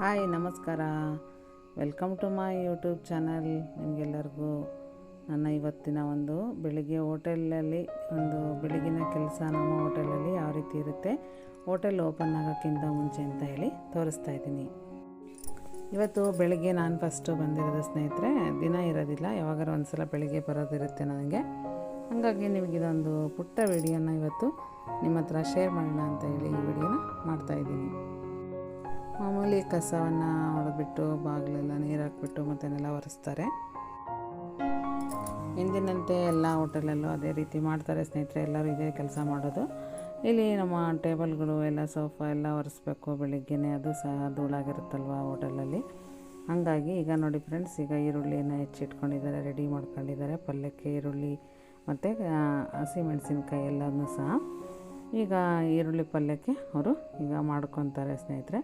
Hi ನಮಸ್ಕಾರ. Welcome to my YouTube channel. ನಿಮಗೆಲ್ಲರಿಗೂ ನನ್ನ ಇವತ್ತಿನ ಒಂದು ಬೆಳಿಗ್ಗೆ ಹೋಟೆಲಲ್ಲಿ ಬೆಳಗಿನ ಕೆಲಸ ನಮ್ಮ ಹೋಟೆಲಲ್ಲಿ ಯಾವ ರೀತಿ ಇರುತ್ತೆ, ಹೋಟೆಲ್ ಓಪನ್ ಆಗೋಕ್ಕಿಂತ ಮುಂಚೆ ಅಂತ ಹೇಳಿ ತೋರಿಸ್ತಾ ಇದ್ದೀನಿ. ಇವತ್ತು ಬೆಳಗ್ಗೆ ನಾನು ಫಸ್ಟು ಬಂದಿರೋದು ಸ್ನೇಹಿತರೆ. ದಿನ ಇರೋದಿಲ್ಲ, ಯಾವಾಗಾರು ಒಂದು ಸಲ ಬೆಳಿಗ್ಗೆ ಬರೋದಿರುತ್ತೆ ನನಗೆ. ಹಾಗಾಗಿ ನಿಮಗಿದೊಂದು ಪುಟ್ಟ ವಿಡಿಯೋನ ಇವತ್ತು ನಿಮ್ಮ ಹತ್ರ ಶೇರ್ ಮಾಡೋಣ ಅಂತ ಹೇಳಿ ಈ ವಿಡಿಯೋನ ಮಾಡ್ತಾಯಿದ್ದೀನಿ. ಮಾಮೂಲಿ ಕಸವನ್ನು ಹೊಡೆದ್ಬಿಟ್ಟು ಬಾಗಿಲೆಲ್ಲ ನೀರು ಹಾಕ್ಬಿಟ್ಟು ಮತ್ತು ನೆಲ ಒರೆಸ್ತಾರೆ. ಎಂದಿನಂತೆ ಎಲ್ಲ ಹೋಟೆಲಲ್ಲೂ ಅದೇ ರೀತಿ ಮಾಡ್ತಾರೆ ಸ್ನೇಹಿತರೆ. ಎಲ್ಲರೂ ಇದೇ ಕೆಲಸ ಮಾಡೋದು. ಇಲ್ಲಿ ನಮ್ಮ ಟೇಬಲ್ಗಳು ಎಲ್ಲ ಸೋಫಾ ಎಲ್ಲ ಒರೆಸ್ಬೇಕು ಬೆಳಿಗ್ಗೆನೇ, ಅದು ಸಹ ಧೂಳಾಗಿರುತ್ತಲ್ವ ಹೋಟೆಲಲ್ಲಿ. ಹಾಗಾಗಿ ಈಗ ನೋಡಿ ಫ್ರೆಂಡ್ಸ್, ಈಗ ಈರುಳ್ಳಿಯನ್ನು ಹೆಚ್ಚಿಟ್ಕೊಂಡಿದ್ದಾರೆ, ರೆಡಿ ಮಾಡ್ಕೊಂಡಿದ್ದಾರೆ ಪಲ್ಯಕ್ಕೆ. ಈರುಳ್ಳಿ ಮತ್ತು ಹಸಿಮೆಣಸಿನ್ಕಾಯಿ ಎಲ್ಲನೂ ಸಹ ಈಗ ಈರುಳ್ಳಿ ಪಲ್ಯಕ್ಕೆ ಅವರು ಈಗ ಮಾಡ್ಕೊತಾರೆ ಸ್ನೇಹಿತರೆ.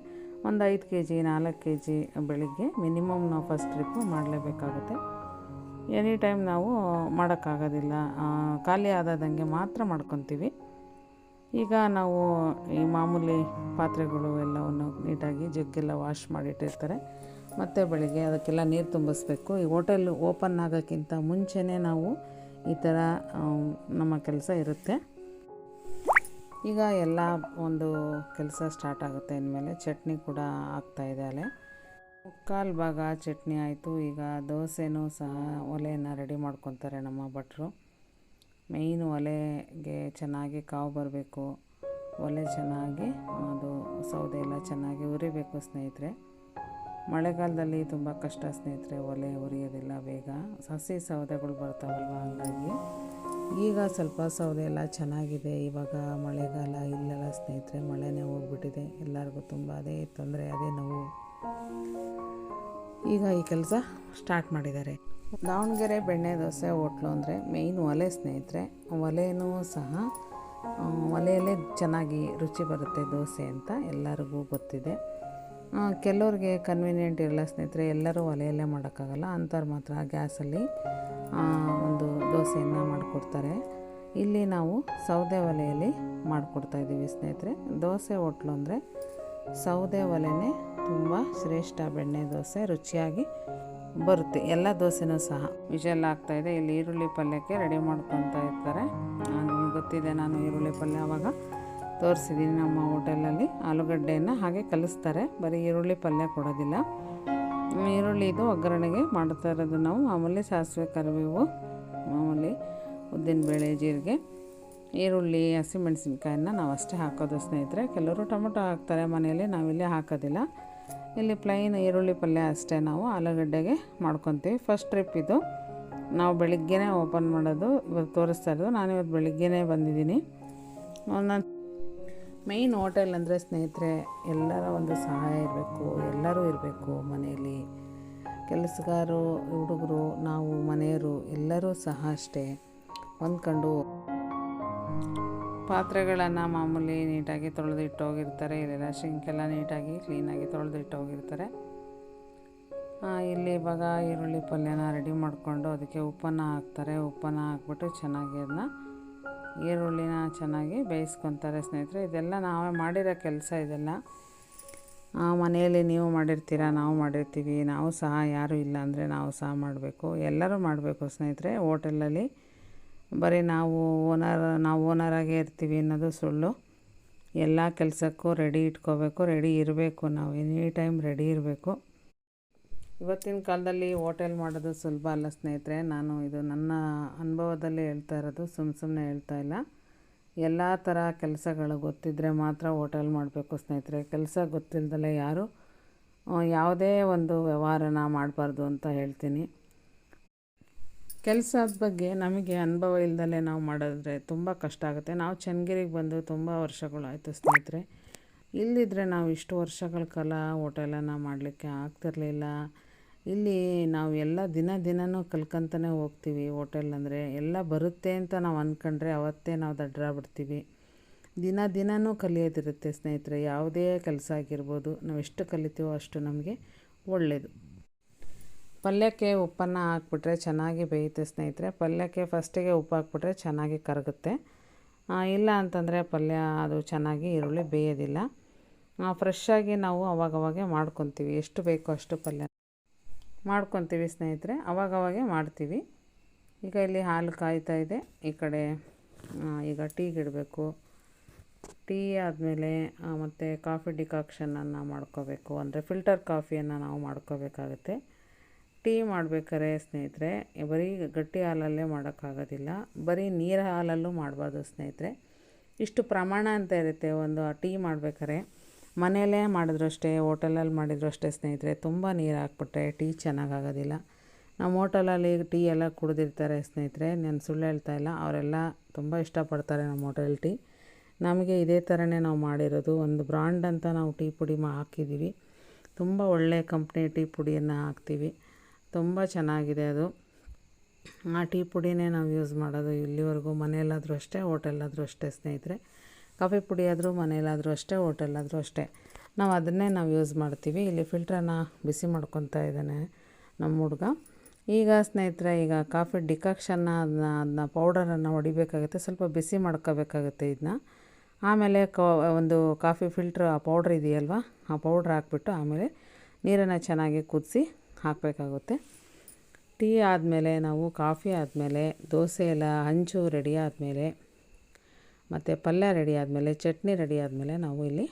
ಒಂದು 5 kg 4 kg ಬೆಳಿಗ್ಗೆ ಮಿನಿಮಮ್ ನಾವು ಫಸ್ಟ್ ಟ್ರಿಪ್ಪು ಮಾಡಲೇಬೇಕಾಗುತ್ತೆ. ಎನಿ ಟೈಮ್ ನಾವು ಮಾಡೋಕ್ಕಾಗೋದಿಲ್ಲ, ಖಾಲಿ ಆದಂಗೆ ಮಾತ್ರ ಮಾಡ್ಕೊತೀವಿ. ಈಗ ನಾವು ಈ ಮಾಮೂಲಿ ಪಾತ್ರೆಗಳು ಎಲ್ಲವನ್ನು ನೀಟಾಗಿ ಜಗ್ಗೆಲ್ಲ ವಾಶ್ ಮಾಡಿಟ್ಟಿರ್ತಾರೆ. ಮತ್ತು ಬೆಳಿಗ್ಗೆ ಅದಕ್ಕೆಲ್ಲ ನೀರು ತುಂಬಿಸ್ಬೇಕು. ಈ ಹೋಟೆಲ್ ಓಪನ್ ಆಗೋಕ್ಕಿಂತ ಮುಂಚೆನೇ ನಾವು ಈ ಥರ ನಮ್ಮ ಕೆಲಸ ಇರುತ್ತೆ. ಈಗ ಎಲ್ಲ ಒಂದು ಕೆಲಸ ಸ್ಟಾರ್ಟ್ ಆಗುತ್ತೆ. ಇನ್ಮೇಲೆ ಚಟ್ನಿ ಕೂಡ ಆಗ್ತಾಯಿದೆ. ಅಲ್ಲೇ 3/4 ಭಾಗ ಚಟ್ನಿ ಆಯಿತು. ಈಗ ದೋಸೆನೂ ಸಹ ಒಲೆಯನ್ನು ರೆಡಿ ಮಾಡ್ಕೊತಾರೆ ನಮ್ಮ ಭಟ್ರು. ಮೇಯ್ನು ಒಲೆಗೆ ಚೆನ್ನಾಗಿ ಕಾವು ಬರಬೇಕು, ಒಲೆ ಚೆನ್ನಾಗಿ ಅದು ಸೌದೆ ಎಲ್ಲ ಚೆನ್ನಾಗಿ ಉರಿಬೇಕು ಸ್ನೇಹಿತರೆ. ಮಳೆಗಾಲದಲ್ಲಿ ತುಂಬ ಕಷ್ಟ ಸ್ನೇಹಿತರೆ, ಒಲೆ ಉರಿಯೋದಿಲ್ಲ ಬೇಗ, ಹಸಿ ಸೌದೆಗಳು ಬರ್ತಾವಲ್ವ. ಹಾಗಾಗಿ ಈಗ ಸ್ವಲ್ಪ ಸೌದೆ ಎಲ್ಲ ಚೆನ್ನಾಗಿದೆ. ಇವಾಗ ಮಳೆಗಾಲ ಇಲ್ಲೆಲ್ಲ ಸ್ನೇಹಿತರೆ, ಮಳೆನೇ ಹೋಗ್ಬಿಟ್ಟಿದೆ. ಎಲ್ಲರಿಗೂ ತುಂಬ ಅದೇ ತೊಂದರೆ, ಅದೇ ನೋವು. ಈಗ ಈ ಕೆಲಸ ಸ್ಟಾರ್ಟ್ ಮಾಡಿದ್ದಾರೆ. ದಾವಣಗೆರೆ ಬೆಣ್ಣೆ ದೋಸೆ ಹೋಟ್ಲು ಅಂದರೆ ಮೇಯ್ನ್ ಒಲೆ ಸ್ನೇಹಿತರೆ. ಒಲೆಯೂ ಸಹ ಒಲೆಯಲ್ಲೇ ಚೆನ್ನಾಗಿ ರುಚಿ ಬರುತ್ತೆ ದೋಸೆ ಅಂತ ಎಲ್ಲರಿಗೂ ಗೊತ್ತಿದೆ. ಕೆಲವ್ರಿಗೆ ಕನ್ವೀನಿಯೆಂಟ್ ಇರಲ್ಲ ಸ್ನೇಹಿತರೆ, ಎಲ್ಲರೂ ಒಲೆಯಲ್ಲೇ ಮಾಡೋಕ್ಕಾಗಲ್ಲ. ಅಂಥವ್ರು ಮಾತ್ರ ಗ್ಯಾಸಲ್ಲಿ ಒಂದು ದೋಸೆಯನ್ನು ಮಾಡಿಕೊಡ್ತಾರೆ. ಇಲ್ಲಿ ನಾವು ಸೌದೆ ಒಲೆಯಲ್ಲಿ ಮಾಡಿಕೊಡ್ತಾಯಿದ್ದೀವಿ ಸ್ನೇಹಿತರೆ. ದೋಸೆ ಹೋಟ್ಲು ಅಂದರೆ ಸೌದೆ ಒಲೆನೇ ತುಂಬ ಶ್ರೇಷ್ಠ. ಬೆಣ್ಣೆ ದೋಸೆ ರುಚಿಯಾಗಿ ಬರುತ್ತೆ. ಎಲ್ಲ ದೋಸೆನೂ ಸಹ ವಿಷಲ್ ಆಗ್ತಾಯಿದೆ. ಇಲ್ಲಿ ಈರುಳ್ಳಿ ಪಲ್ಯಕ್ಕೆ ರೆಡಿ ಮಾಡ್ಕೊತಾ ಇರ್ತಾರೆ. ನಿಮಗೆ ಗೊತ್ತಿದೆ, ನಾನು ಈರುಳ್ಳಿ ಪಲ್ಯ ಆವಾಗ ತೋರಿಸಿದ್ದೀನಿ. ನಮ್ಮ ಹೋಟೆಲಲ್ಲಿ ಆಲೂಗಡ್ಡೆಯನ್ನು ಹಾಗೆ ಕಲಿಸ್ತಾರೆ, ಬರೀ ಈರುಳ್ಳಿ ಪಲ್ಯ ಕೊಡೋದಿಲ್ಲ. ಈರುಳ್ಳಿದು ಒಗ್ಗರಣೆಗೆ ಮಾಡ್ತಾ ಇರೋದು ನಾವು. ಮಾಮೂಲಿ ಸಾಸಿವೆ, ಕರಿಬೇವು, ಮಾಮೂಲಿ ಉದ್ದಿನಬೇಳೆ, ಜೀರಿಗೆ, ಈರುಳ್ಳಿ, ಹಸಿಮೆಣಸಿನ್ಕಾಯನ್ನು ನಾವು ಅಷ್ಟೇ ಹಾಕೋದು ಸ್ನೇಹಿತರೆ. ಕೆಲವರು ಟೊಮೊಟೊ ಹಾಕ್ತಾರೆ ಮನೆಯಲ್ಲಿ, ನಾವಿಲ್ಲಿ ಹಾಕೋದಿಲ್ಲ. ಇಲ್ಲಿ ಪ್ಲೈನ್ ಈರುಳ್ಳಿ ಪಲ್ಯ ಅಷ್ಟೇ ನಾವು ಆಲೂಗಡ್ಡೆಗೆ ಮಾಡ್ಕೊತೀವಿ. ಫಸ್ಟ್ ಟ್ರಿಪ್ ಇದು. ನಾವು ಬೆಳಿಗ್ಗೆನೇ ಓಪನ್ ಮಾಡೋದು, ಇವತ್ತು ತೋರಿಸ್ತಾ ಇರೋದು. ನಾನಿವತ್ತು ಬೆಳಿಗ್ಗೆನೇ ಬಂದಿದ್ದೀನಿ. ನಾನು ಮೇಯ್ನ್ ಹೋಟೆಲ್ ಅಂದರೆ ಸ್ನೇಹಿತರೆ ಎಲ್ಲರ ಒಂದು ಸಹಾಯ ಇರಬೇಕು, ಎಲ್ಲರೂ ಇರಬೇಕು ಮನೆಯಲ್ಲಿ. ಕೆಲಸಗಾರರು, ಹುಡುಗರು, ನಾವು ಮನೆಯವರು ಎಲ್ಲರೂ ಸಹ ಅಷ್ಟೇ ಹೊಂದ್ಕೊಂಡು ಪಾತ್ರೆಗಳನ್ನು ಮಾಮೂಲಿ ನೀಟಾಗಿ ತೊಳೆದಿಟ್ಟೋಗಿರ್ತಾರೆ. ಇಲ್ಲೆಲ್ಲ ಶಿಂಕೆಲ್ಲ ನೀಟಾಗಿ ಕ್ಲೀನಾಗಿ ತೊಳೆದಿಟ್ಟೋಗಿರ್ತಾರೆ. ಇಲ್ಲಿ ಇವಾಗ ಈರುಳ್ಳಿ ಪಲ್ಯನ ರೆಡಿ ಮಾಡಿಕೊಂಡು ಅದಕ್ಕೆ ಉಪ್ಪನ್ನು ಹಾಕ್ತಾರೆ. ಉಪ್ಪನ್ನು ಹಾಕ್ಬಿಟ್ಟು ಚೆನ್ನಾಗಿ ಅದನ್ನ ಈರುಳ್ಳಿನ ಚೆನ್ನಾಗಿ ಬೇಯಿಸ್ಕೊತಾರೆ ಸ್ನೇಹಿತರೆ. ಇದೆಲ್ಲ ನಾವೇ ಮಾಡಿರೋ ಕೆಲಸ. ಇದೆಲ್ಲ ಮನೆಯಲ್ಲಿ ನೀವು ಮಾಡಿರ್ತೀರ, ನಾವು ಮಾಡಿರ್ತೀವಿ. ನಾವು ಸಹ ಯಾರೂ ಇಲ್ಲ ಅಂದರೆ ನಾವು ಸಹ ಮಾಡಬೇಕು, ಎಲ್ಲರೂ ಮಾಡಬೇಕು ಸ್ನೇಹಿತರೆ. ಹೋಟೆಲಲ್ಲಿ ಬರೀ ನಾವು ಓನರಾಗೇ ಇರ್ತೀವಿ ಅನ್ನೋದು ಸುಳ್ಳು. ಎಲ್ಲ ಕೆಲಸಕ್ಕೂ ರೆಡಿ ಇಟ್ಕೋಬೇಕು, ರೆಡಿ ಇರಬೇಕು. ನಾವು ಎನಿ ಟೈಮ್ ರೆಡಿ ಇರಬೇಕು. ಇವತ್ತಿನ ಕಾಲದಲ್ಲಿ ಹೋಟೆಲ್ ಮಾಡೋದು ಸುಲಭ ಅಲ್ಲ ಸ್ನೇಹಿತರೆ. ನಾನು ಇದು ನನ್ನ ಅನುಭವದಲ್ಲಿ ಹೇಳ್ತಾ ಇರೋದು, ಸುಮ್ಮನೆ ಹೇಳ್ತಾ ಇಲ್ಲ. ಎಲ್ಲ ಥರ ಕೆಲಸಗಳು ಗೊತ್ತಿದ್ದರೆ ಮಾತ್ರ ಹೋಟೆಲ್ ಮಾಡಬೇಕು ಸ್ನೇಹಿತರೆ. ಕೆಲಸ ಗೊತ್ತಿಲ್ಲದಲೇ ಯಾರು ಯಾವುದೇ ಒಂದು ವ್ಯವಹಾರನ ಮಾಡಬಾರ್ದು ಅಂತ ಹೇಳ್ತೀನಿ. ಕೆಲಸದ ಬಗ್ಗೆ ನಮಗೆ ಅನುಭವ ಇಲ್ಲದಲೇ ನಾವು ಮಾಡಿದ್ರೆ ತುಂಬ ಕಷ್ಟ ಆಗುತ್ತೆ. ನಾವು ಚನ್ನಗಿರಿಗೆ ಬಂದು ತುಂಬ ವರ್ಷಗಳಾಯಿತು ಸ್ನೇಹಿತರೆ. ಇಲ್ಲಿದ್ದರೆ ನಾವು ಇಷ್ಟು ವರ್ಷಗಳ ಕಾಲ ಹೋಟೆಲನ್ನು ಮಾಡಲಿಕ್ಕೆ ಆಗ್ತಿರಲಿಲ್ಲ. ಇಲ್ಲಿ ನಾವು ಎಲ್ಲ ದಿನವೂ ಕಲ್ತ್ಕೊಂತಾನೆ ಹೋಗ್ತೀವಿ. ಹೋಟೆಲ್ ಅಂದರೆ ಎಲ್ಲ ಬರುತ್ತೆ ಅಂತ ನಾವು ಅಂದ್ಕೊಂಡ್ರೆ ಅವತ್ತೇ ನಾವು ದಡ್ಡರಾಗ್ಬಿಡ್ತೀವಿ. ದಿನವೂ ಕಲಿಯೋದಿರುತ್ತೆ ಸ್ನೇಹಿತರೆ. ಯಾವುದೇ ಕೆಲಸ ಆಗಿರ್ಬೋದು, ನಾವು ಎಷ್ಟು ಕಲಿತೀವೋ ಅಷ್ಟು ನಮಗೆ ಒಳ್ಳೆಯದು. ಪಲ್ಯಕ್ಕೆ ಉಪ್ಪನ್ನು ಹಾಕ್ಬಿಟ್ರೆ ಚೆನ್ನಾಗಿ ಬೇಯುತ್ತೆ ಸ್ನೇಹಿತರೆ. ಪಲ್ಯಕ್ಕೆ ಫಸ್ಟಿಗೆ ಉಪ್ಪು ಹಾಕ್ಬಿಟ್ರೆ ಚೆನ್ನಾಗಿ ಕರಗುತ್ತೆ. ಇಲ್ಲ ಅಂತಂದರೆ ಪಲ್ಯ ಅದು ಚೆನ್ನಾಗಿ ಈರುಳ್ಳಿ ಬೇಯೋದಿಲ್ಲ. ಫ್ರೆಶ್ಶಾಗಿ ನಾವು ಅವಾಗವಾಗೆ ಮಾಡ್ಕೊತೀವಿ. ಎಷ್ಟು ಬೇಕೋ ಅಷ್ಟು ಪಲ್ಯ ಮಾಡ್ಕೊತೀವಿ ಸ್ನೇಹಿತರೆ, ಅವಾಗವಾಗೆ ಮಾಡ್ತೀವಿ. ಈಗ ಇಲ್ಲಿ ಹಾಲು ಕಾಯ್ತಾ ಇದೆ. ಈ ಕಡೆ ಈಗ ಟೀಗೆ ಇಡಬೇಕು. ಟೀ ಆದಮೇಲೆ ಮತ್ತು ಕಾಫಿ ಡಿಕಾಕ್ಷನನ್ನು ಮಾಡ್ಕೋಬೇಕು. ಅಂದರೆ ಫಿಲ್ಟರ್ ಕಾಫಿಯನ್ನು ನಾವು ಮಾಡ್ಕೋಬೇಕಾಗುತ್ತೆ. ಟೀ ಮಾಡ್ಬೇಕಾದ್ರೆ ಸ್ನೇಹಿತರೆ ಬರೀ ಗಟ್ಟಿ ಹಾಲಲ್ಲೇ ಮಾಡೋಕ್ಕಾಗೋದಿಲ್ಲ, ಬರೀ ನೀರು ಹಾಲಲ್ಲೂ ಮಾಡ್ಬೋದು ಸ್ನೇಹಿತರೆ. ಇಷ್ಟು ಪ್ರಮಾಣ ಅಂತ ಇರುತ್ತೆ ಒಂದು ಟೀ ಮಾಡ್ಬೇಕಾದ್ರೆ. ಮನೆಯಲ್ಲೇ ಮಾಡಿದ್ರು ಅಷ್ಟೇ, ಹೋಟೆಲಲ್ಲಿ ಮಾಡಿದ್ರು ಅಷ್ಟೇ ಸ್ನೇಹಿತರೆ, ತುಂಬ ನೀರು ಹಾಕ್ಬಿಟ್ರೆ ಟೀ ಚೆನ್ನಾಗಾಗೋದಿಲ್ಲ. ನಮ್ಮ ಹೋಟೆಲಲ್ಲಿ ಟೀ ಎಲ್ಲ ಕುಡಿದಿರ್ತಾರೆ ಸ್ನೇಹಿತರೆ, ನಾನು ಸುಳ್ಳು ಹೇಳ್ತಾ ಇಲ್ಲ. ಅವರೆಲ್ಲ ತುಂಬ ಇಷ್ಟಪಡ್ತಾರೆ ನಮ್ಮ ಹೋಟೆಲ್ ಟೀ. ನಮಗೆ ಇದೇ ಥರನೇ ನಾವು ಮಾಡಿರೋದು. ಒಂದು ಬ್ರಾಂಡ್ ಅಂತ ನಾವು ಟೀ ಪುಡಿ ಹಾಕಿದ್ದೀವಿ. ತುಂಬ ಒಳ್ಳೆಯ ಕಂಪ್ನಿ ಟೀ ಪುಡಿಯನ್ನು ಹಾಕ್ತೀವಿ. ತುಂಬ ಚೆನ್ನಾಗಿದೆ ಅದು. ಆ ಟೀ ಪುಡಿನೇ ನಾವು ಯೂಸ್ ಮಾಡೋದು ಇಲ್ಲಿವರೆಗೂ. ಮನೆಯಲ್ಲಾದರೂ ಅಷ್ಟೇ, ಹೋಟೆಲ್ಲಾದರೂ ಅಷ್ಟೇ ಸ್ನೇಹಿತರೆ. ಕಾಫಿ ಪುಡಿ ಆದರೂ ಮನೆಯಲ್ಲಾದರೂ ಅಷ್ಟೇ, ಹೋಟೆಲ್ಲಾದರೂ ಅಷ್ಟೇ, ನಾವು ಅದನ್ನೇ ನಾವು ಯೂಸ್ ಮಾಡ್ತೀವಿ. ಇಲ್ಲಿ ಫಿಲ್ಟ್ರನ್ನ ಬಿಸಿ ಮಾಡ್ಕೊತಾ ಇದ್ದಾನೆ ನಮ್ಮ ಹುಡುಗ. ಈಗ ಸ್ನೇಹಿತರೆ ಈಗ ಕಾಫಿ ಡಿಕಾಕ್ಷನ್ನ ಅದನ್ನ ಪೌಡರನ್ನು ಹೊಡಿಬೇಕಾಗುತ್ತೆ. ಸ್ವಲ್ಪ ಬಿಸಿ ಮಾಡ್ಕೋಬೇಕಾಗುತ್ತೆ ಇದನ್ನ. ಆಮೇಲೆ ಒಂದು ಕಾಫಿ ಫಿಲ್ಟ್ರ್ ಆ ಪೌಡ್ರ್ ಇದೆಯಲ್ವ, ಆ ಪೌಡ್ರ್ ಹಾಕ್ಬಿಟ್ಟು ಆಮೇಲೆ ನೀರನ್ನು ಚೆನ್ನಾಗಿ ಕುದಿಸಿ ಹಾಕಬೇಕಾಗುತ್ತೆ. ಟೀ ಆದಮೇಲೆ ನಾವು ಕಾಫಿ ಆದಮೇಲೆ ದೋಸೆ ಎಲ್ಲ ಹಂಚು ರೆಡಿ ಆದಮೇಲೆ ಮತ್ತು ಪಲ್ಯ ರೆಡಿ ಆದಮೇಲೆ ಚಟ್ನಿ ರೆಡಿ ಆದಮೇಲೆ ನಾವು ಇಲ್ಲಿ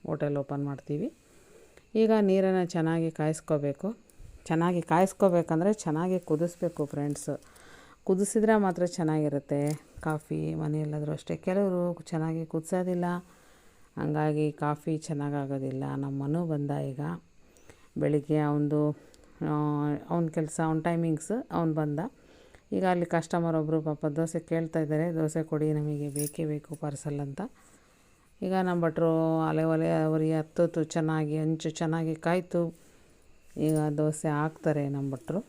ಹೋಟೆಲ್ ಓಪನ್ ಮಾಡ್ತೀವಿ. ಈಗ ನೀರನ್ನು ಚೆನ್ನಾಗಿ ಕಾಯಿಸ್ಕೋಬೇಕು. ಚೆನ್ನಾಗಿ ಕಾಯಿಸ್ಕೋಬೇಕಂದ್ರೆ ಚೆನ್ನಾಗಿ ಕುದಿಸ್ಬೇಕು ಫ್ರೆಂಡ್ಸು. ಕುದಿಸಿದ್ರೆ ಮಾತ್ರ ಚೆನ್ನಾಗಿರುತ್ತೆ ಕಾಫಿ. ಮನೆಯಲ್ಲಾದರೂ ಅಷ್ಟೇ, ಕೆಲವರು ಚೆನ್ನಾಗಿ ಕುದಿಸೋದಿಲ್ಲ, ಹಂಗಾಗಿ ಕಾಫಿ ಚೆನ್ನಾಗಾಗೋದಿಲ್ಲ. ನಮ್ಮ ಮನು ಬಂದ ಈಗ ಬೆಳಿಗ್ಗೆ ಅವನ ಕೆಲಸ, ಅವನ ಟೈಮಿಂಗ್ಸ್ ಅವ್ನು ಬಂದ. ಈಗ ಅಲ್ಲಿ ಕಸ್ಟಮರ್ ಒಬ್ಬರು ಪಾಪ ದೋಸೆ ಕೇಳ್ತಾ ಇದ್ದಾರೆ, ದೋಸೆ ಕೊಡಿ ನಮಗೆ ಬೇಕೇ ಬೇಕು ಪಾರ್ಸಲ್ ಅಂತ. ಈಗ ನಮ್ಮ ಭಟ್ರು ಒಲೆ ಅವರಿಗೆ ಹತ್ತಿತು, ಚೆನ್ನಾಗಿ ಹಂಚು ಚೆನ್ನಾಗಿ ಕಾಯ್ತು. ಈಗ ದೋಸೆ ಹಾಕ್ತಾರೆ ನಮ್ಮ ಭಟ್ರು.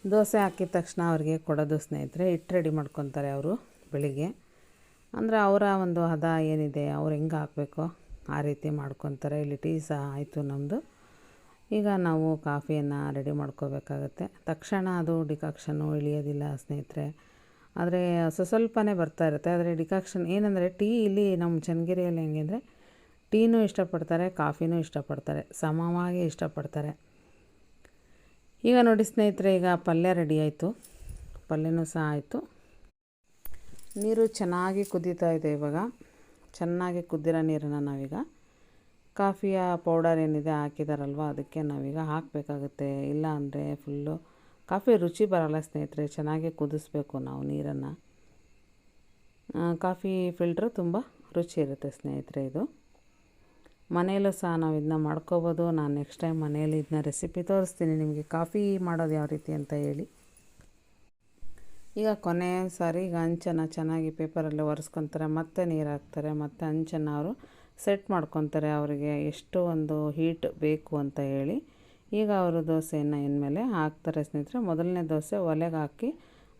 ದೋಸೆ ಹಾಕಿದ ತಕ್ಷಣ ಅವ್ರಿಗೆ ಕೊಡೋದು ಸ್ನೇಹಿತರೆ. ಹಿಟ್ಟು ರೆಡಿ ಮಾಡ್ಕೊತಾರೆ ಅವರು ಬೆಳಿಗ್ಗೆ. ಅಂದರೆ ಅವರ ಒಂದು ಹದ ಏನಿದೆ, ಅವ್ರು ಹೆಂಗೆ ಹಾಕಬೇಕೋ ಆ ರೀತಿ ಮಾಡ್ಕೊತಾರೆ. ಇಲ್ಲಿ ಟೀ ಸಹ ಆಯಿತು ನಮ್ಮದು. ಈಗ ನಾವು ಕಾಫಿಯನ್ನು ರೆಡಿ ಮಾಡ್ಕೋಬೇಕಾಗತ್ತೆ. ತಕ್ಷಣ ಅದು ಡಿಕಾಕ್ಷನ್ನು ಇಳಿಯೋದಿಲ್ಲ ಸ್ನೇಹಿತರೆ, ಆದರೆ ಸ್ವಲ್ಪನೇ ಬರ್ತಾ ಇರುತ್ತೆ. ಆದರೆ ಡಿಕಾಕ್ಷನ್ ಏನಂದರೆ ಟೀ ಇಲ್ಲಿ ನಮ್ಮ ಚನ್ನಗಿರಿಯಲ್ಲಿ ಹೆಂಗೆ ಅಂದರೆ ಟೀನೂ ಇಷ್ಟಪಡ್ತಾರೆ, ಕಾಫಿನೂ ಇಷ್ಟಪಡ್ತಾರೆ, ಸಮವಾಗಿ ಇಷ್ಟಪಡ್ತಾರೆ. ಈಗ ನೋಡಿ ಸ್ನೇಹಿತರೆ, ಈಗ ಪಲ್ಯ ರೆಡಿ ಆಯಿತು, ಪಲ್ಯನೂ ಸಹ ಆಯಿತು. ನೀರು ಚೆನ್ನಾಗಿ ಕುದೀತಾ ಇದೆ. ಇವಾಗ ಚೆನ್ನಾಗಿ ಕುದ್ದಿರೋ ನೀರನ್ನು ನಾವೀಗ ಕಾಫಿಯ ಪೌಡರ್ ಏನಿದೆ ಹಾಕಿದಾರಲ್ವ ಅದಕ್ಕೆ ನಾವೀಗ ಹಾಕಬೇಕಾಗುತ್ತೆ. ಇಲ್ಲ ಅಂದರೆ ಫುಲ್ಲು ಕಾಫಿ ರುಚಿ ಬರೋಲ್ಲ ಸ್ನೇಹಿತರೆ. ಚೆನ್ನಾಗಿ ಕುದಿಸ್ಬೇಕು ನಾವು ನೀರನ್ನು. ಕಾಫಿ ಫಿಲ್ಟ್ರು ತುಂಬ ರುಚಿ ಇರುತ್ತೆ ಸ್ನೇಹಿತರೆ. ಇದು ಮನೆಯಲ್ಲೂ ಸಹ ನಾವು ಇದನ್ನ ಮಾಡ್ಕೋಬೋದು. ನಾನು ನೆಕ್ಸ್ಟ್ ಟೈಮ್ ಮನೆಯಲ್ಲಿ ಇದನ್ನ ರೆಸಿಪಿ ತೋರಿಸ್ತೀನಿ ನಿಮಗೆ, ಕಾಫಿ ಮಾಡೋದು ಯಾವ ರೀತಿ ಅಂತ ಹೇಳಿ. ಈಗ ಕೊನೆ ಸಾರಿ ಈಗ ಹಂಚನ್ನು ಚೆನ್ನಾಗಿ ಪೇಪರಲ್ಲಿ ಒರೆಸ್ಕೊತಾರೆ, ಮತ್ತೆ ನೀರು ಹಾಕ್ತಾರೆ, ಮತ್ತು ಹಂಚನ್ನು ಅವರು ಸೆಟ್ ಮಾಡ್ಕೊತಾರೆ ಅವರಿಗೆ ಎಷ್ಟು ಒಂದು ಹೀಟ್ ಬೇಕು ಅಂತ ಹೇಳಿ. ಈಗ ಅವರು ದೋಸೆಯನ್ನು ಇನ್ಮೇಲೆ ಹಾಕ್ತಾರೆ ಸ್ನೇಹಿತರೆ. ಮೊದಲನೇ ದೋಸೆ ಒಲೆಗೆ ಹಾಕಿ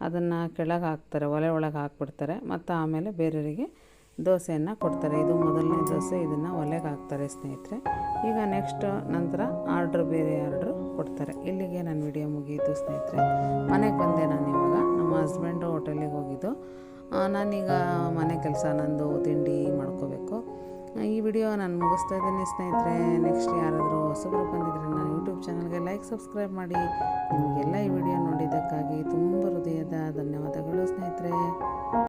ಅದನ್ನು ಕೆಳಗೆ ಹಾಕ್ತಾರೆ, ಒಲೆ ಒಳಗೆ ಹಾಕ್ಬಿಡ್ತಾರೆ, ಮತ್ತು ಆಮೇಲೆ ಬೇರೆಯವರಿಗೆ ದೋಸೆಯನ್ನು ಕೊಡ್ತಾರೆ. ಇದು ಮೊದಲನೇ ದೋಸೆ, ಇದನ್ನು ಒಲೆಗೆ ಹಾಕ್ತಾರೆ ಸ್ನೇಹಿತರೆ. ಈಗ ನೆಕ್ಸ್ಟ್ ನಂತರ ಬೇರೆ ಆರ್ಡ್ರು ಕೊಡ್ತಾರೆ. ಇಲ್ಲಿಗೆ ನನ್ನ ವಿಡಿಯೋ ಮುಗಿಯಿತು ಸ್ನೇಹಿತರೆ. ಮನೆಗೆ ಬಂದೆ ನಾನು ಇವಾಗ. ನಮ್ಮ ಹಸ್ಬೆಂಡು ಹೋಟೆಲಿಗೆ ಹೋಗಿದ್ದು, ನಾನೀಗ ಮನೆ ಕೆಲಸ ನಂದು ತಿಂಡಿ ಮಾಡ್ಕೋಬೇಕು. ಈ ವಿಡಿಯೋ ನಾನು ಮುಗಿಸ್ತಾ ಇದ್ದೀನಿ ಸ್ನೇಹಿತರೆ. ನೆಕ್ಸ್ಟ್ ಯಾರಾದರೂ ಹೊಸಬರು ಬಂದಿದ್ದರೆ ನಾನು ಯೂಟ್ಯೂಬ್ ಚಾನಲ್ಗೆ ಲೈಕ್ ಸಬ್ಸ್ಕ್ರೈಬ್ ಮಾಡಿ. ನಿಮಗೆಲ್ಲ ಈ ವಿಡಿಯೋ ನೋಡಿದ್ದಕ್ಕಾಗಿ ತುಂಬ ಹೃದಯದ ಧನ್ಯವಾದಗಳು ಸ್ನೇಹಿತರೆ.